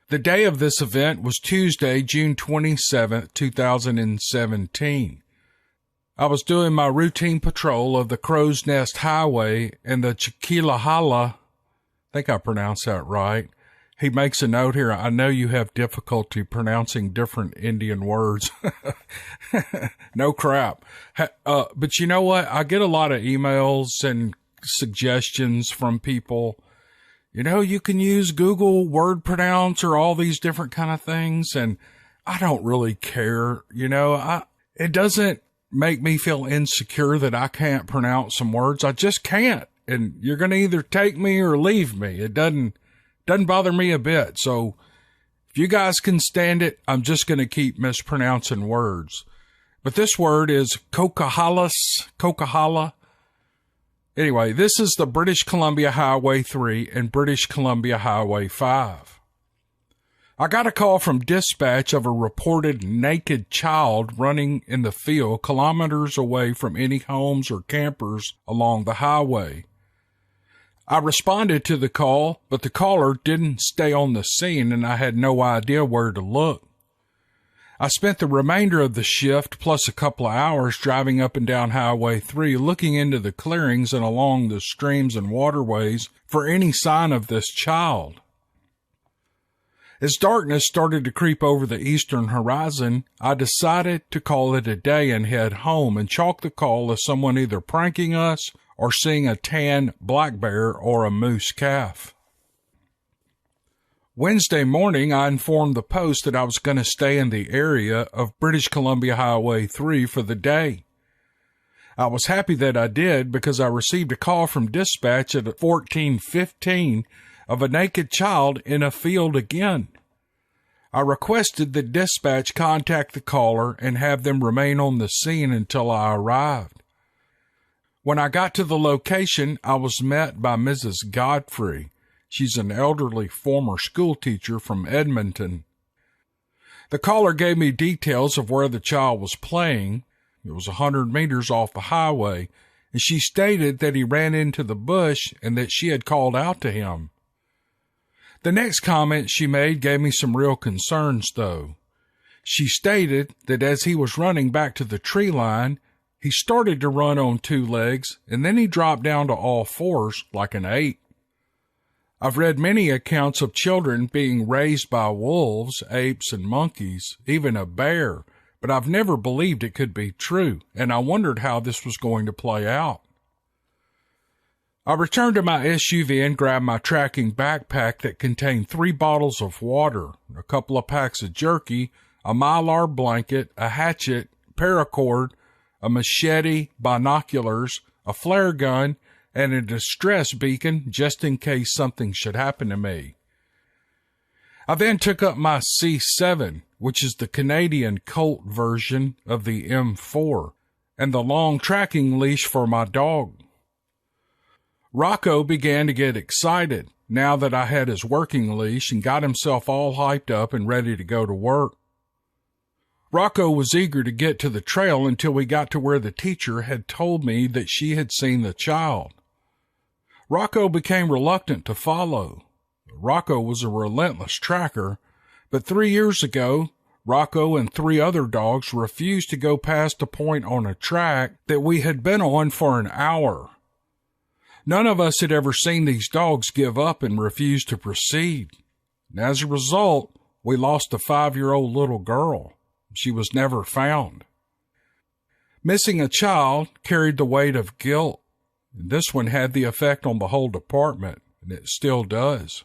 The day of this event was Tuesday, June 27th, 2017. I was doing my routine patrol of the Crow's Nest Highway and the Chiquilahala. I think I pronounced that right. He makes a note here. I know you have difficulty pronouncing different Indian words. No crap. But you know what? I get a lot of emails and suggestions from people. You know, you can use Google Word Pronounce or all these different kind of things. And I don't really care. You know, it doesn't make me feel insecure that I can't pronounce some words. I just can't. And you're going to either take me or leave me. It doesn't bother me a bit. So if you guys can stand it, I'm just going to keep mispronouncing words. But this word is Coquihalla. Anyway, this is the British Columbia Highway 3 and British Columbia Highway 5. I got a call from dispatch of a reported naked child running in the field kilometers away from any homes or campers along the highway. I responded to the call, but the caller didn't stay on the scene and I had no idea where to look. I spent the remainder of the shift plus a couple of hours driving up and down Highway 3 looking into the clearings and along the streams and waterways for any sign of this child. As darkness started to creep over the eastern horizon, I decided to call it a day and head home and chalk the call as someone either pranking us or seeing a tan black bear or a moose calf. Wednesday morning, I informed the post that I was going to stay in the area of British Columbia Highway 3 for the day. I was happy that I did because I received a call from dispatch at 14:15 of a naked child in a field again. I requested that dispatch contact the caller and have them remain on the scene until I arrived. When I got to the location, I was met by Mrs. Godfrey. She's an elderly former school teacher from Edmonton. The caller gave me details of where the child was playing. It was 100 meters off the highway, and she stated that he ran into the bush and that she had called out to him. The next comment she made gave me some real concerns, though. She stated that as he was running back to the tree line, he started to run on two legs, and then he dropped down to all fours like an ape. I've read many accounts of children being raised by wolves, apes, and monkeys, even a bear, but I've never believed it could be true, and I wondered how this was going to play out. I returned to my SUV and grabbed my tracking backpack that contained 3 bottles of water, a couple of packs of jerky, a Mylar blanket, a hatchet, paracord, a machete, binoculars, a flare gun, and a distress beacon just in case something should happen to me. I then took up my C7, which is the Canadian Colt version of the M4, and the long tracking leash for my dog. Rocco began to get excited now that I had his working leash and got himself all hyped up and ready to go to work. Rocco was eager to get to the trail until we got to where the teacher had told me that she had seen the child. Rocco became reluctant to follow. Rocco was a relentless tracker, but 3 years ago, Rocco and 3 other dogs refused to go past a point on a track that we had been on for an hour. None of us had ever seen these dogs give up and refuse to proceed. And as a result, we lost a 5-year-old little girl. She was never found. Missing a child carried the weight of guilt. This one had the effect on the whole department, and it still does.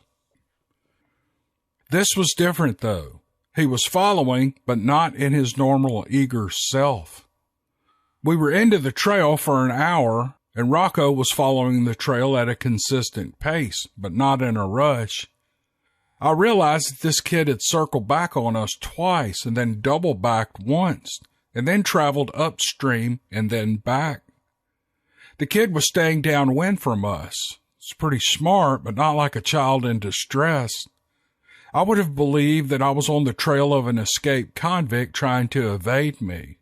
This was different, though. He was following, but not in his normal eager self. We were into the trail for an hour, and Rocco was following the trail at a consistent pace, but not in a rush. I realized that this kid had circled back on us twice and then double backed once, and then traveled upstream and then back. The kid was staying downwind from us. It's pretty smart, but not like a child in distress. I would have believed that I was on the trail of an escaped convict trying to evade me.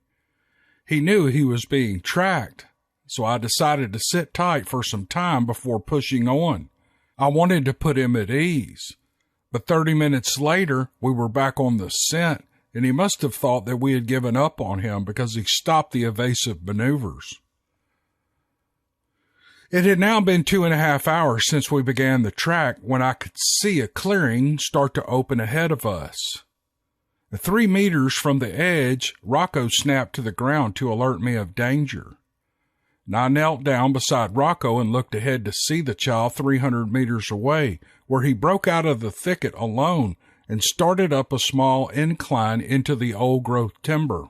He knew he was being tracked, so I decided to sit tight for some time before pushing on. I wanted to put him at ease. But 30 minutes later, we were back on the scent, and he must have thought that we had given up on him because he stopped the evasive maneuvers. It had now been 2.5 hours since we began the track when I could see a clearing start to open ahead of us. 3 meters from the edge, Rocco snapped to the ground to alert me of danger. And I knelt down beside Rocco and looked ahead to see the child 300 meters away, where he broke out of the thicket alone and started up a small incline into the old-growth timber.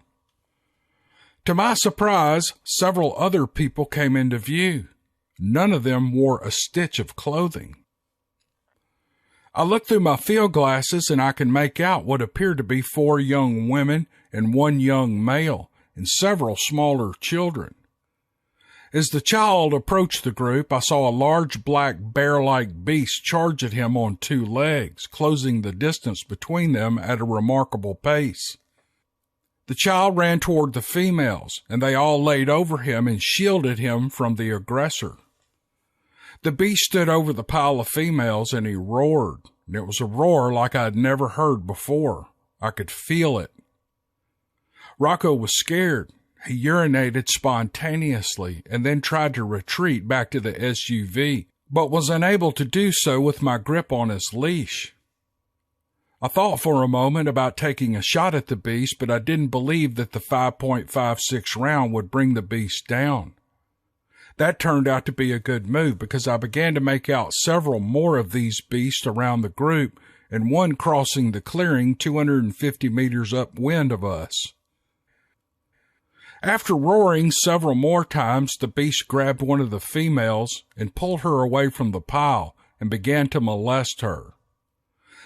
To my surprise, several other people came into view. None of them wore a stitch of clothing. I looked through my field glasses and I could make out what appeared to be 4 young women and 1 young male and several smaller children. As the child approached the group, I saw a large black bear-like beast charge at him on 2 legs, closing the distance between them at a remarkable pace. The child ran toward the females, and they all laid over him and shielded him from the aggressor. The beast stood over the pile of females and he roared, and it was a roar like I had never heard before. I could feel it. Rocco was scared. He urinated spontaneously and then tried to retreat back to the SUV, but was unable to do so with my grip on his leash. I thought for a moment about taking a shot at the beast, but I didn't believe that the 5.56 round would bring the beast down. That turned out to be a good move because I began to make out several more of these beasts around the group and one crossing the clearing 250 meters upwind of us. After roaring several more times, the beast grabbed one of the females and pulled her away from the pile and began to molest her.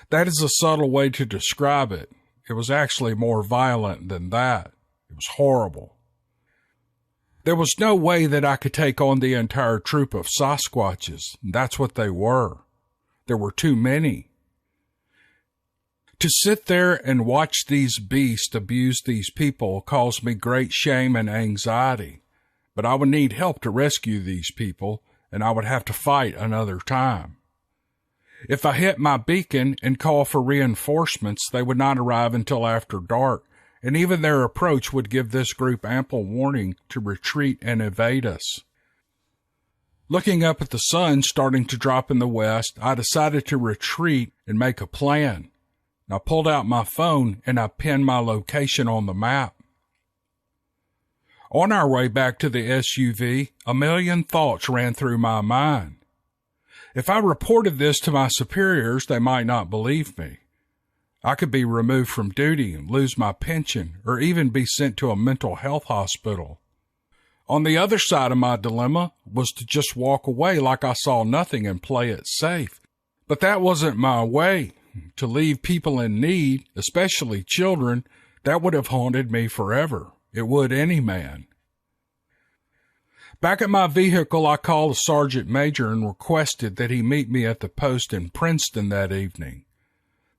That is a subtle way to describe it. It was actually more violent than that. It was horrible. There was no way that I could take on the entire troop of Sasquatches. That's what they were. There were too many. To sit there and watch these beasts abuse these people caused me great shame and anxiety. But I would need help to rescue these people, and I would have to fight another time. If I hit my beacon and call for reinforcements, they would not arrive until after dark, and even their approach would give this group ample warning to retreat and evade us. Looking up at the sun starting to drop in the west, I decided to retreat and make a plan. I pulled out my phone and I pinned my location on the map. On our way back to the SUV, a million thoughts ran through my mind. If I reported this to my superiors, they might not believe me. I could be removed from duty and lose my pension, or even be sent to a mental health hospital. On the other side of my dilemma was to just walk away like I saw nothing and play it safe. But that wasn't my way. To leave people in need, especially children, that would have haunted me forever. It would any man. Back at my vehicle, I called the sergeant major and requested that he meet me at the post in Princeton that evening.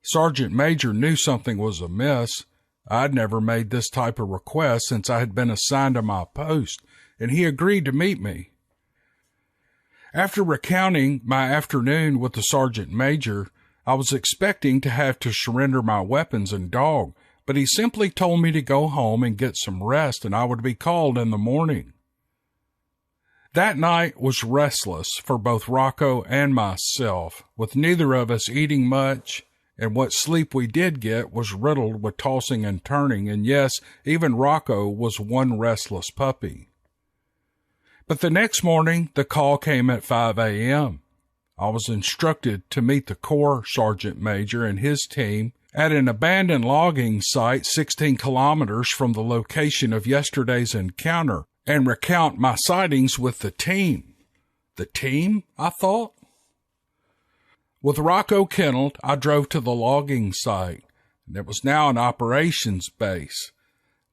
Sergeant Major knew something was amiss. I'd never made this type of request since I had been assigned to my post, and he agreed to meet me. After recounting my afternoon with the Sergeant Major, I was expecting to have to surrender my weapons and dog, but he simply told me to go home and get some rest, and I would be called in the morning. That night was restless for both Rocco and myself, with neither of us eating much, and what sleep we did get was riddled with tossing and turning, and yes, even Rocco was one restless puppy. But the next morning, the call came at 5 a.m. I was instructed to meet the Corps Sergeant Major and his team at an abandoned logging site 16 kilometers from the location of yesterday's encounter and recount my sightings with the team. The team, I thought? With Rocco kenneled, I drove to the logging site. It was now an operations base.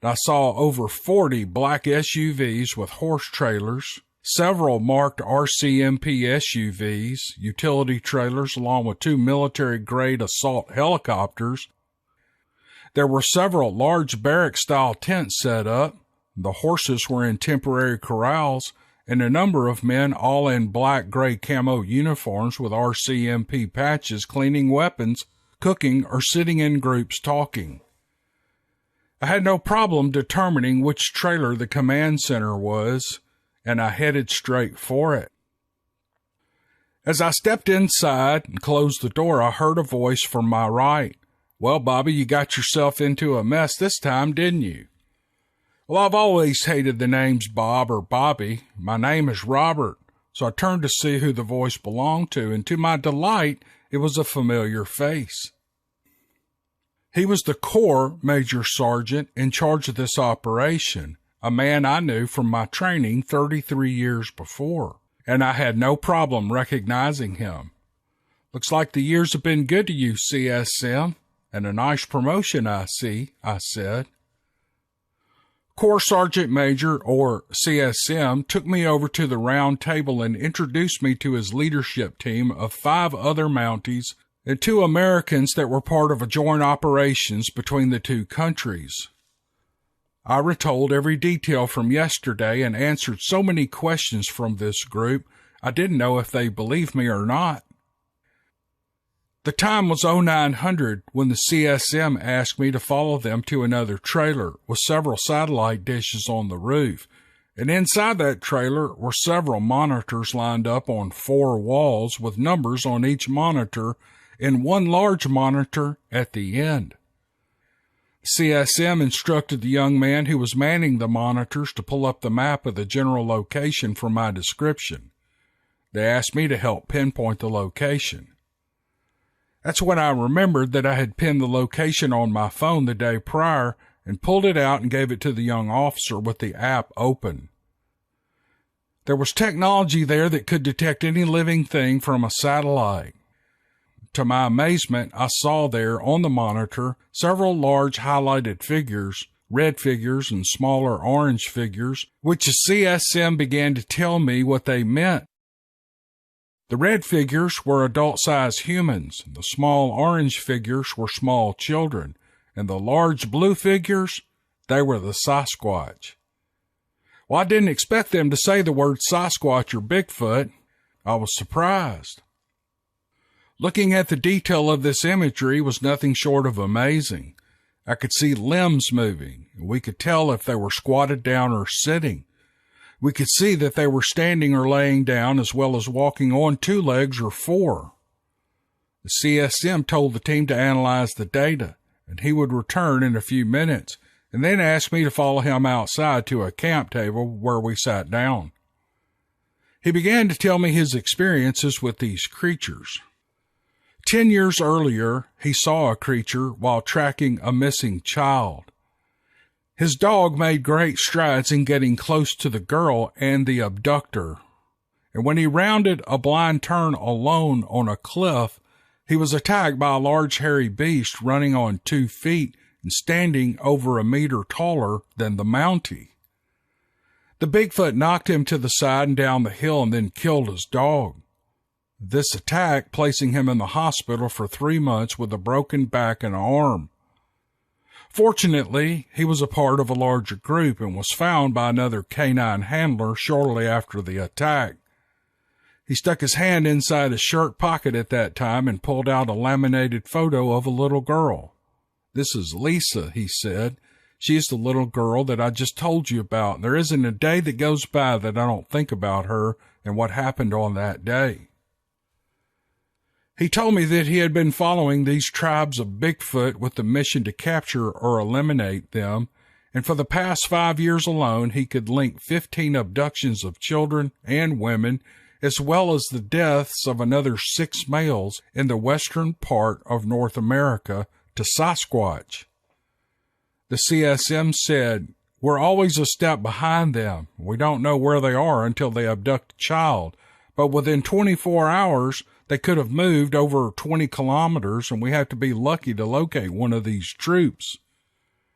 I saw over 40 black SUVs with horse trailers, several marked R.C.M.P. SUVs, utility trailers, along with 2 military-grade assault helicopters. There were several large barrack-style tents set up. The horses were in temporary corrals, and a number of men all in black-gray camo uniforms with R.C.M.P. patches cleaning weapons, cooking, or sitting in groups talking. I had no problem determining which trailer the command center was, and I headed straight for it. As I stepped inside and closed the door, I heard a voice from my right. "Well, Bobby, you got yourself into a mess this time, didn't you?" Well, I've always hated the names Bob or Bobby. My name is Robert, so I turned to see who the voice belonged to, and to my delight, it was a familiar face. He was the Corps Major Sergeant in charge of this operation, a man I knew from my training 33 years before, and I had no problem recognizing him. "Looks like the years have been good to you, CSM, and a nice promotion, I see," I said. Corps Sergeant Major, or CSM, took me over to the round table and introduced me to his leadership team of 5 other Mounties and 2 Americans that were part of a joint operations between the 2 countries. I retold every detail from yesterday and answered so many questions from this group, I didn't know if they believed me or not. The time was 0900 when the CSM asked me to follow them to another trailer with several satellite dishes on the roof, and inside that trailer were several monitors lined up on 4 walls with numbers on each monitor and 1 large monitor at the end. CSM instructed the young man who was manning the monitors to pull up the map of the general location for my description. They asked me to help pinpoint the location. That's when I remembered that I had pinned the location on my phone the day prior and pulled it out and gave it to the young officer with the app open. There was technology there that could detect any living thing from a satellite. To my amazement, I saw there on the monitor several large highlighted figures, red figures and smaller orange figures, which the CSM began to tell me what they meant. The red figures were adult-sized humans, the small orange figures were small children, and the large blue figures, they were the Sasquatch. Well, I didn't expect them to say the word Sasquatch or Bigfoot. I was surprised. Looking at the detail of this imagery was nothing short of amazing. I could see limbs moving, and we could tell if they were squatted down or sitting. We could see that they were standing or laying down as well as walking on 2 legs or 4. The CSM told the team to analyze the data, and he would return in a few minutes, and then asked me to follow him outside to a camp table where we sat down. He began to tell me his experiences with these creatures. 10 years earlier, he saw a creature while tracking a missing child. His dog made great strides in getting close to the girl and the abductor, and when he rounded a blind turn alone on a cliff, he was attacked by a large hairy beast running on 2 feet and standing over a meter taller than the Mountie. The Bigfoot knocked him to the side and down the hill and then killed his dog. This attack placing him in the hospital for 3 months with a broken back and arm. Fortunately, he was a part of a larger group and was found by another canine handler shortly after the attack. He stuck his hand inside his shirt pocket at that time and pulled out a laminated photo of a little girl. "This is Lisa," he said. "She is the little girl that I just told you about. There isn't a day that goes by that I don't think about her and what happened on that day." He told me that he had been following these tribes of Bigfoot with the mission to capture or eliminate them, and for the past 5 years alone he could link 15 abductions of children and women, as well as the deaths of another 6 males in the western part of North America to Sasquatch. The CSM said, "We're always a step behind them. We don't know where they are until they abduct a child, but within 24 hours, they could have moved over 20 kilometers, and we have to be lucky to locate one of these troops.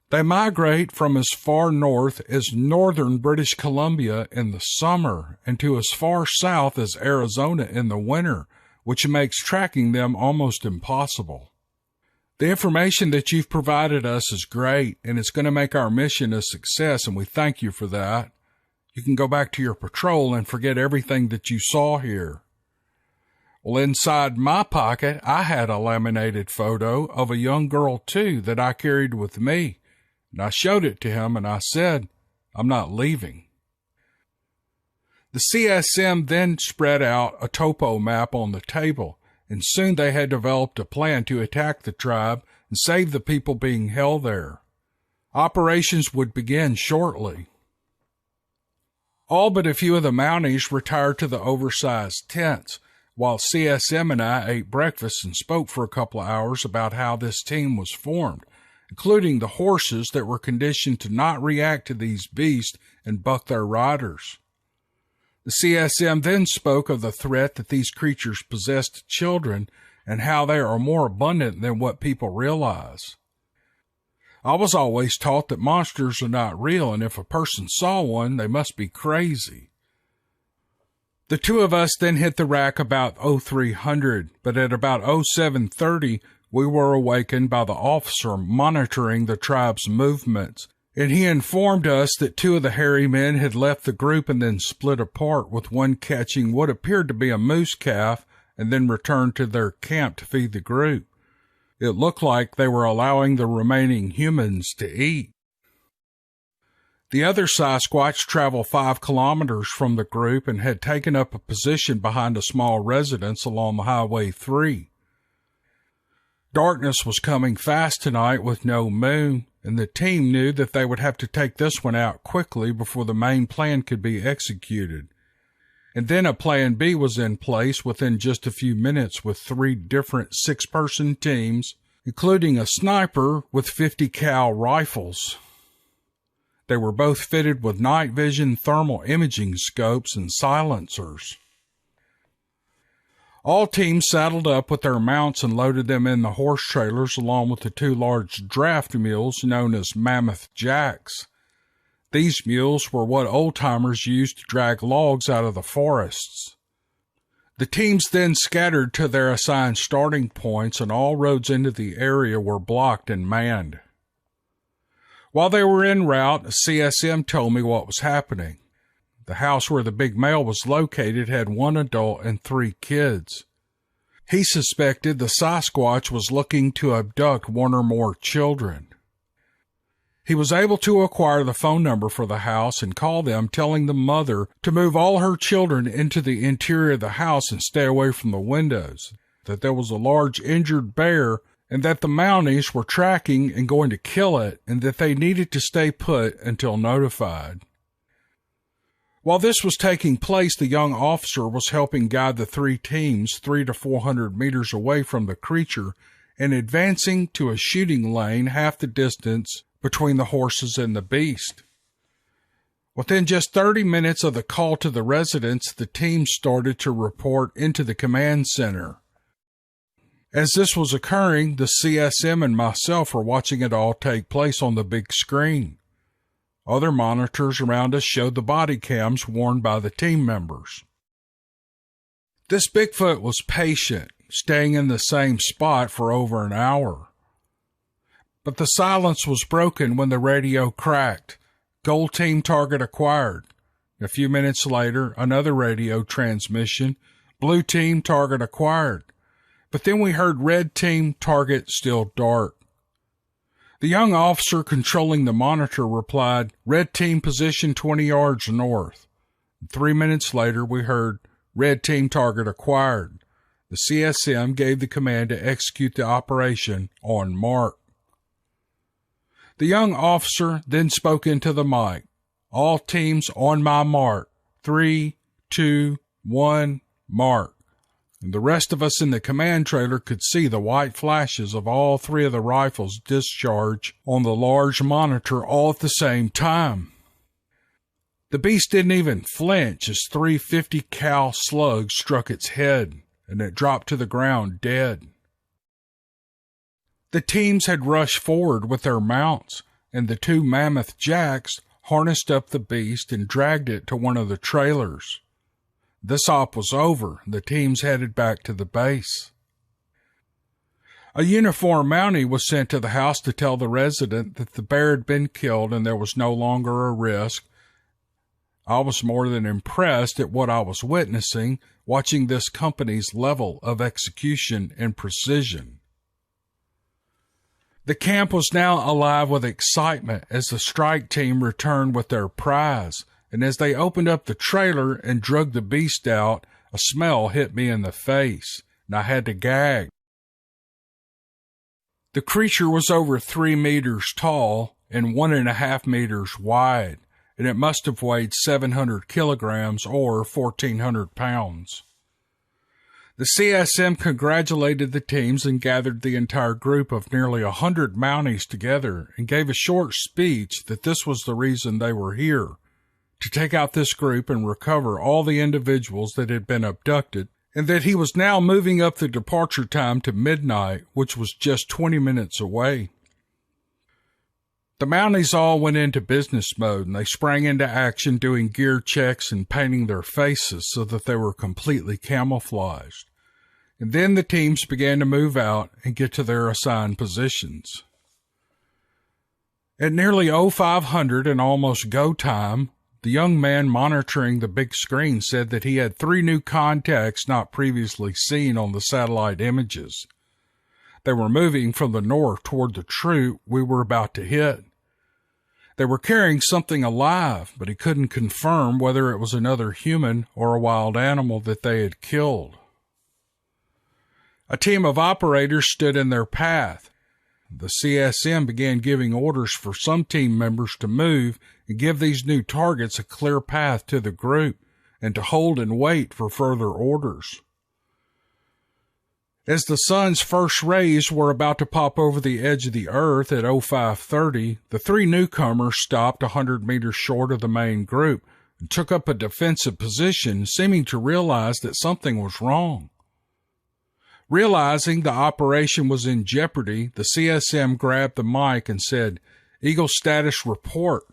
They migrate from as far north as northern British Columbia in the summer and to as far south as Arizona in the winter, which makes tracking them almost impossible. The information that you've provided us is great, and it's going to make our mission a success, and we thank you for that. You can go back to your patrol and forget everything that you saw here." Well, inside my pocket, I had a laminated photo of a young girl, too, that I carried with me. And I showed it to him and I said, "I'm not leaving." The C.S.M. then spread out a topo map on the table, and soon they had developed a plan to attack the tribe and save the people being held there. Operations would begin shortly. All but a few of the Mounties retired to the oversized tents, while C.S.M. and I ate breakfast and spoke for a couple of hours about how this team was formed, including the horses that were conditioned to not react to these beasts and buck their riders. The C.S.M. then spoke of the threat that these creatures possess to children and how they are more abundant than what people realize. I was always taught that monsters are not real, and if a person saw one, they must be crazy. The two of us then hit the rack about 0300, but at about 0730, we were awakened by the officer monitoring the tribe's movements, and he informed us that two of the hairy men had left the group and then split apart, with one catching what appeared to be a moose calf and then returned to their camp to feed the group. It looked like they were allowing the remaining humans to eat. The other Sasquatch traveled 5 kilometers from the group and had taken up a position behind a small residence along the Highway 3. Darkness was coming fast tonight with no moon, and the team knew that they would have to take this one out quickly before the main plan could be executed. And then a plan B was in place within just a few minutes with 3 different 6-person teams, including a sniper with 50 cal rifles. They were both fitted with night vision thermal imaging scopes and silencers. All teams saddled up with their mounts and loaded them in the horse trailers along with the 2 large draft mules known as Mammoth Jacks. These mules were what old-timers used to drag logs out of the forests. The teams then scattered to their assigned starting points, and all roads into the area were blocked and manned. While they were en route, CSM told me what was happening. The house where the big male was located had 1 adult and 3 kids. He suspected the Sasquatch was looking to abduct 1 or more children. He was able to acquire the phone number for the house and call them, telling the mother to move all her children into the interior of the house and stay away from the windows, that there was a large injured bear, and that the Mounties were tracking and going to kill it, and that they needed to stay put until notified. While this was taking place, the young officer was helping guide the 3 teams 300 to 400 meters away from the creature and advancing to a shooting lane half the distance between the horses and the beast. Within just 30 minutes of the call to the residents, the team started to report into the command center. As this was occurring, the CSM and myself were watching it all take place on the big screen. Other monitors around us showed the body cams worn by the team members. This Bigfoot was patient, staying in the same spot for over an hour. But the silence was broken when the radio cracked. Gold team target acquired. A few minutes later, another radio transmission. Blue team target acquired. But then we heard red team target still dark. The young officer controlling the monitor replied, "Red team position 20 yards north." 3 minutes later, we heard red team target acquired. The CSM gave the command to execute the operation on mark. The young officer then spoke into the mic. "All teams on my mark. 3, 2, 1, mark." And the rest of us in the command trailer could see the white flashes of all 3 of the rifles discharge on the large monitor all at the same time. The beast didn't even flinch as 3 50 cal slugs struck its head, and it dropped to the ground dead. The teams had rushed forward with their mounts, and the 2 Mammoth Jacks harnessed up the beast and dragged it to one of the trailers. This op was over. The teams headed back to the base. A uniformed Mountie was sent to the house to tell the resident that the bear had been killed and there was no longer a risk. I was more than impressed at what I was witnessing, watching this company's level of execution and precision. The camp was now alive with excitement as the strike team returned with their prize, and as they opened up the trailer and drug the beast out, a smell hit me in the face, and I had to gag. The creature was over 3 meters tall and 1.5 meters wide, and it must have weighed 700 kilograms or 1,400 pounds. The C.S.M. congratulated the teams and gathered the entire group of nearly 100 Mounties together and gave a short speech that this was the reason they were here, to take out this group and recover all the individuals that had been abducted, and that he was now moving up the departure time to midnight, which was just 20 minutes away. The Mounties all went into business mode, and they sprang into action doing gear checks and painting their faces so that they were completely camouflaged. And then the teams began to move out and get to their assigned positions. At nearly 0500 and almost go time, the young man monitoring the big screen said that he had 3 new contacts not previously seen on the satellite images. They were moving from the north toward the troop we were about to hit. They were carrying something alive, but he couldn't confirm whether it was another human or a wild animal that they had killed. A team of operators stood in their path. The C.S.M. began giving orders for some team members to move and give these new targets a clear path to the group and to hold and wait for further orders. As the sun's first rays were about to pop over the edge of the earth at 0530, the 3 newcomers stopped 100 meters short of the main group and took up a defensive position, seeming to realize that something was wrong. Realizing the operation was in jeopardy, the C.S.M. grabbed the mic and said, "Eagle status report."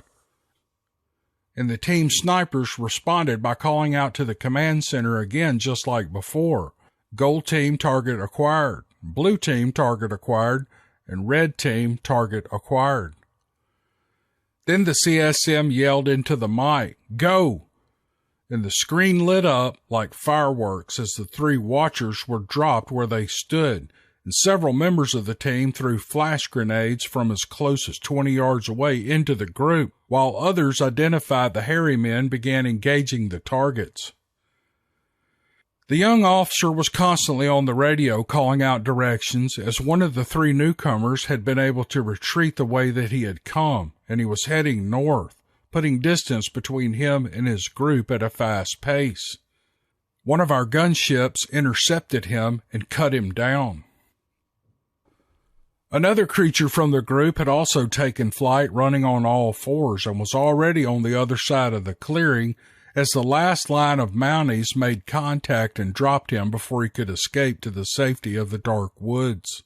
And the team snipers responded by calling out to the command center again, just like before. Gold team target acquired, blue team target acquired, and red team target acquired. Then the C.S.M. yelled into the mic, "Go!" And the screen lit up like fireworks as the 3 watchers were dropped where they stood, and several members of the team threw flash grenades from as close as 20 yards away into the group, while others identified the hairy men began engaging the targets. The young officer was constantly on the radio calling out directions, as one of the 3 newcomers had been able to retreat the way that he had come, and he was heading north, putting distance between him and his group at a fast pace. One of our gunships intercepted him and cut him down. Another creature from the group had also taken flight running on all 4s and was already on the other side of the clearing as the last line of Mounties made contact and dropped him before he could escape to the safety of the dark woods.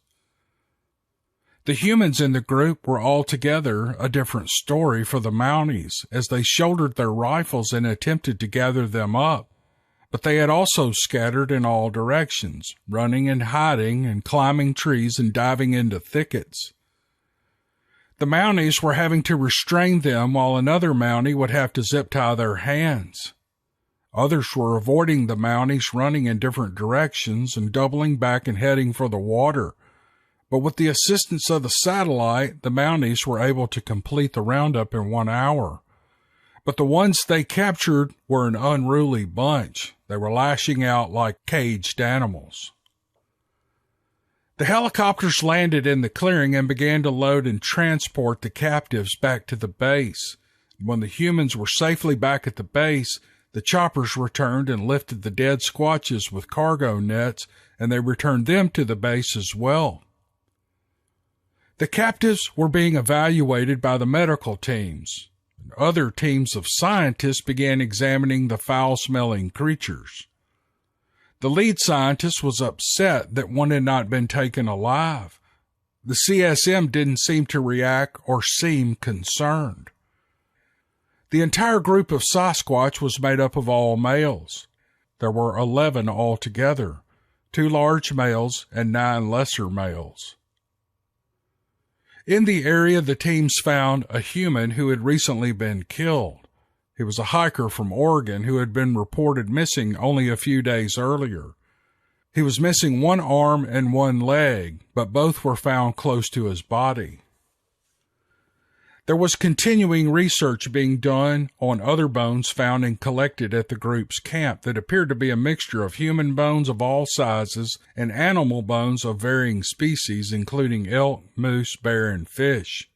The humans in the group were altogether a different story for the Mounties as they shouldered their rifles and attempted to gather them up, but they had also scattered in all directions, running and hiding and climbing trees and diving into thickets. The Mounties were having to restrain them while another Mountie would have to zip tie their hands. Others were avoiding the Mounties, running in different directions and doubling back and heading for the water. But with the assistance of the satellite, the Mounties were able to complete the roundup in 1 hour. But the ones they captured were an unruly bunch. They were lashing out like caged animals. The helicopters landed in the clearing and began to load and transport the captives back to the base. When the humans were safely back at the base, the choppers returned and lifted the dead squatches with cargo nets, and they returned them to the base as well. The captives were being evaluated by the medical teams. Other teams of scientists began examining the foul-smelling creatures. The lead scientist was upset that one had not been taken alive. The C.S.M. didn't seem to react or seem concerned. The entire group of Sasquatch was made up of all males. There were 11 altogether, 2 large males and 9 lesser males. In the area, the teams found a human who had recently been killed. He was a hiker from Oregon who had been reported missing only a few days earlier. He was missing one arm and one leg, but both were found close to his body. There was continuing research being done on other bones found and collected at the group's camp that appeared to be a mixture of human bones of all sizes and animal bones of varying species, including elk, moose, bear, and fish.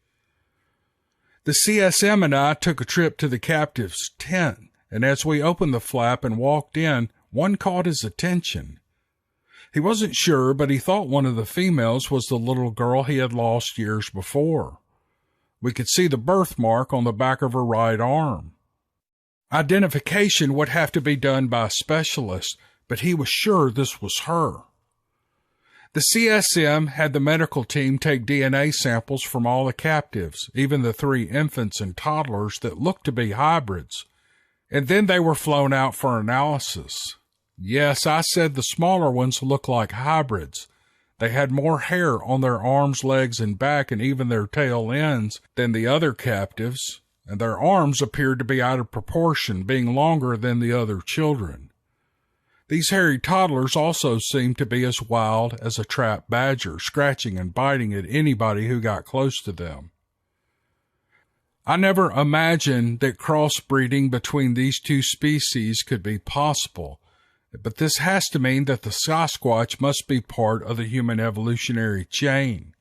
The CSM and I took a trip to the captive's tent, and as we opened the flap and walked in, one caught his attention. He wasn't sure, but he thought one of the females was the little girl he had lost years before. We could see the birthmark on the back of her right arm. Identification would have to be done by a specialist, but he was sure this was her. The CSM had the medical team take DNA samples from all the captives, even the 3 infants and toddlers that looked to be hybrids, and then they were flown out for analysis. Yes, I said the smaller ones looked like hybrids. They had more hair on their arms, legs, and back, and even their tail ends than the other captives, and their arms appeared to be out of proportion, being longer than the other children. These hairy toddlers also seemed to be as wild as a trapped badger, scratching and biting at anybody who got close to them. I never imagined that crossbreeding between these 2 species could be possible. But this has to mean that the Sasquatch must be part of the human evolutionary chain.